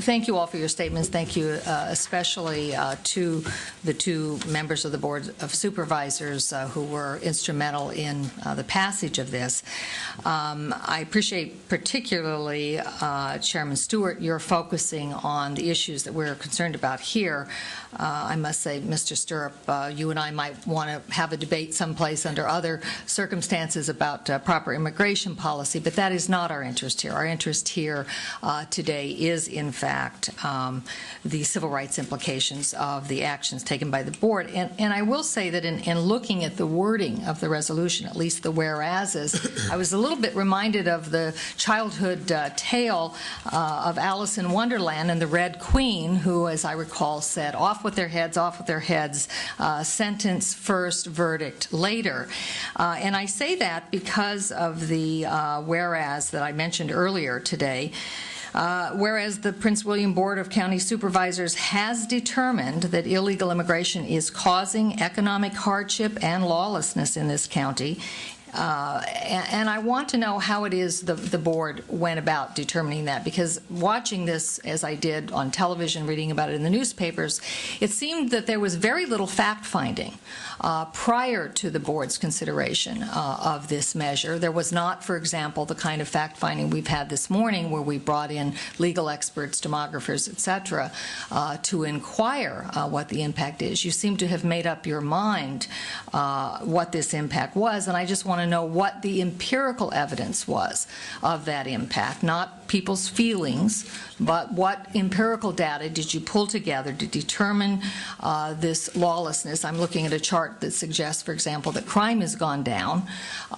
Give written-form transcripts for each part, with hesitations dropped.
thank you all for your statements. Thank you especially to the two members of the Board of Supervisors who were instrumental in the passage of this. I appreciate particularly, Chairman Stewart, your focusing on the issues that we're concerned about here. I must say, Mr. Stirrup, you and I might want to have a debate someplace under other circumstances about proper immigration policy, but that is not our interest here. Our interest here today is, in fact, the civil rights implications of the actions taken by the board. And I will say that in looking at the wording of the resolution, at least the whereases, I was a little bit reminded of the childhood tale of Alice in Wonderland and the Red Queen, who, as I recall, said, off with their heads, sentence first, verdict later. And I say that because of the whereas that I mentioned earlier today. Whereas the Prince William Board of County Supervisors has determined that illegal immigration is causing economic hardship and lawlessness in this county, and I want to know how it is the board went about determining that, because watching this, as I did on television, reading about it in the newspapers, it seemed that there was very little fact-finding prior to the board's consideration of this measure. There was not, for example, the kind of fact-finding we've had this morning where we brought in legal experts, demographers, etc., to inquire what the impact is. You seem to have made up your mind what this impact was, and I just want to know what the empirical evidence was of that impact, not people's feelings, but what empirical data did you pull together to determine this lawlessness? I'm looking at a chart that suggests, for example, that crime has gone down.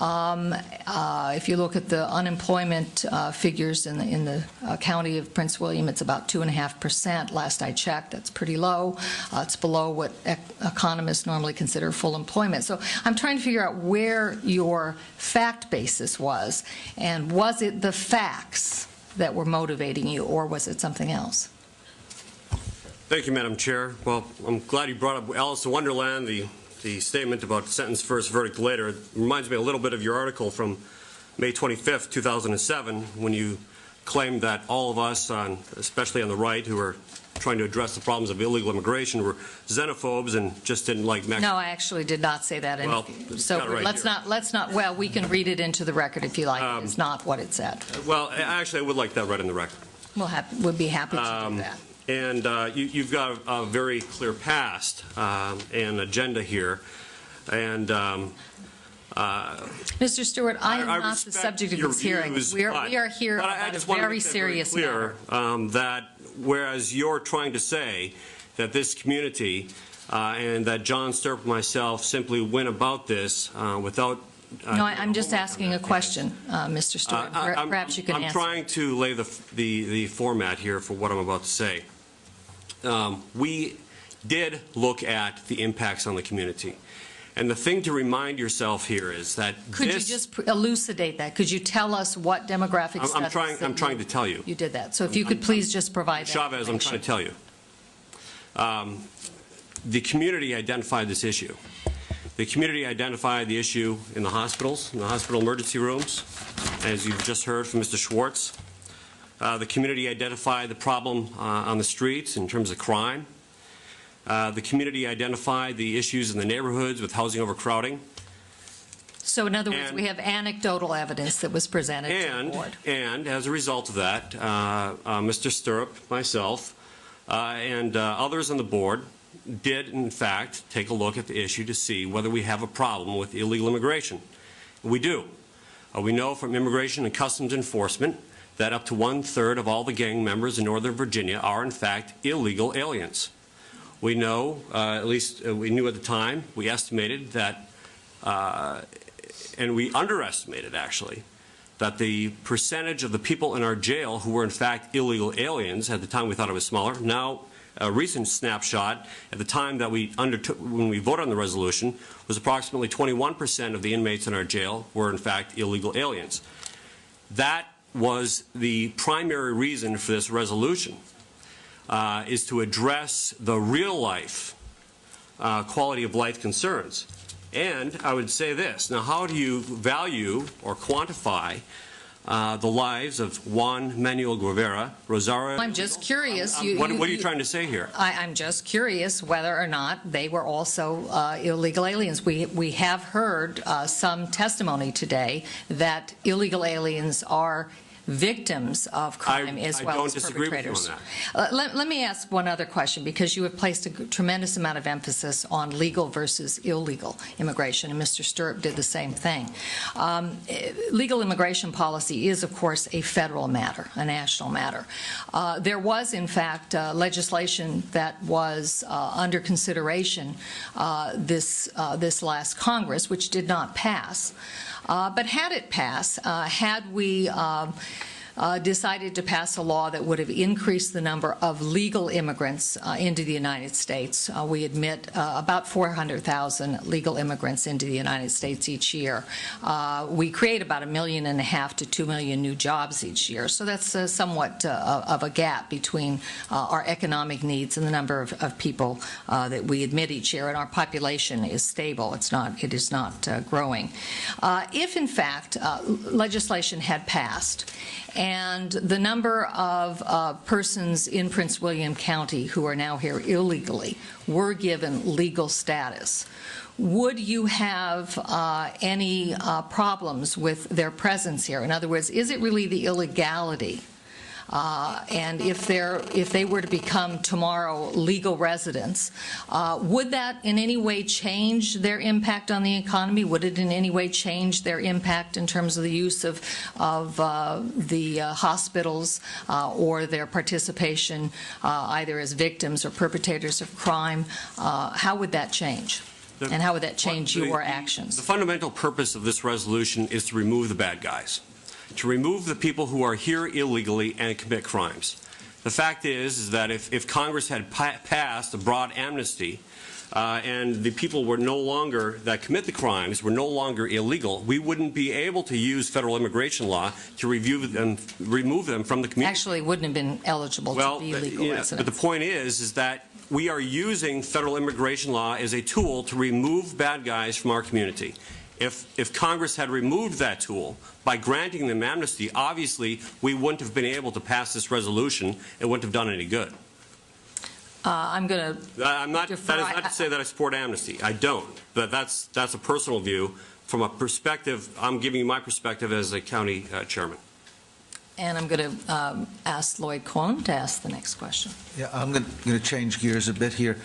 If you look at the unemployment figures in the county of Prince William, it's about 2.5%. Last I checked, that's pretty low. It's below what economists normally consider full employment. So I'm trying to figure out where your fact basis was, and was it the facts that were motivating you, or was it something else? Thank you, Madam Chair. Well, I'm glad you brought up Alice in Wonderland, the statement about sentence first, verdict later. It reminds me a little bit of your article from May 25th, 2007, when you claimed that all of us, especially on the right, who are trying to address the problems of illegal immigration, were xenophobes and just didn't like Mexico. No, I actually did not say that. Well, so right let's not. Well, we can read it into the record if you like. It's not what it said. Well, actually, I would like that read in the record. We'd be happy to do that. And you've got a very clear past and agenda here, and Mr. Stewart, I am not the subject of this hearing. We are here about a very serious matter. That whereas you're trying to say that this community and that John Stirrup and myself simply went about this without... no, I'm just asking a question, Mr. Stewart. Perhaps you can answer. I'm trying to lay the format here for what I'm about to say. We did look at the impacts on the community. And the thing to remind yourself here is that Could you just elucidate that? Could you tell us what demographic studies? I'm trying to tell you. You did that. So if you could please just provide that. Chavez, I'm trying to tell you. The community identified this issue. The community identified the issue in the hospitals, in the hospital emergency rooms, as you've just heard from Mr. Schwartz. The community identified the problem on the streets in terms of crime. The community identified the issues in the neighborhoods with housing overcrowding. So in other words, we have anecdotal evidence that was presented to the board. And as a result of that, Mr. Stirrup, myself, and others on the board did, in fact, take a look at the issue to see whether we have a problem with illegal immigration. We do. We know from Immigration and Customs Enforcement that up to 1/3 of all the gang members in Northern Virginia are, in fact, illegal aliens. We know, at least we knew at the time, we estimated that, and we underestimated actually, that the percentage of the people in our jail who were in fact illegal aliens, at the time we thought it was smaller. Now, a recent snapshot at the time that we undertook, when we voted on the resolution, was approximately 21% of the inmates in our jail were in fact illegal aliens. That was the primary reason for this resolution. Is to address the real-life quality of life concerns. And I would say this. Now, how do you value or quantify the lives of Juan Manuel Guevara, Rosario. I'm just curious. What are you trying to say here? I'm just curious whether or not they were also illegal aliens. We have heard some testimony today that illegal aliens are victims of crime as well as perpetrators. I don't disagree with you on that. Let me ask one other question, because you have placed a tremendous amount of emphasis on legal versus illegal immigration, and Mr. Stirrup did the same thing. Legal immigration policy is, of course, a federal matter, a national matter. There was, in fact, legislation that was under consideration this last Congress, which did not pass. But had it passed, had we decided to pass a law that would have increased the number of legal immigrants into the United States. We admit about 400,000 legal immigrants into the United States each year. We create about 1.5 million to 2 million new jobs each year. So that's somewhat of a gap between our economic needs and the number of people that we admit each year, and our population is stable. It is not growing. If, in fact, legislation had passed and the number of persons in Prince William County who are now here illegally were given legal status, would you have any problems with their presence here? In other words, is it really the illegality? And if they were to become tomorrow legal residents, would that in any way change their impact on the economy? Would it in any way change their impact in terms of the use of the hospitals or their participation either as victims or perpetrators of crime? How would that change? And how would that change your actions? The fundamental purpose of this resolution is to remove the bad guys, to remove the people who are here illegally and commit crimes. The fact is that if Congress had passed a broad amnesty and the people were no longer, that commit the crimes, were no longer illegal, we wouldn't be able to use federal immigration law to remove them from the community. Actually, wouldn't have been eligible to be legal residents. But the point is that we are using federal immigration law as a tool to remove bad guys from our community. If Congress had removed that tool by granting them amnesty, obviously we wouldn't have been able to pass this resolution. It wouldn't have done any good. I'm going to that is not to say that I support amnesty. I don't. But that's a personal view. From a perspective, I'm giving you my perspective as a county chairman. And I'm going to ask Lloyd Cohn to ask the next question. Yeah, I'm going to change gears a bit here.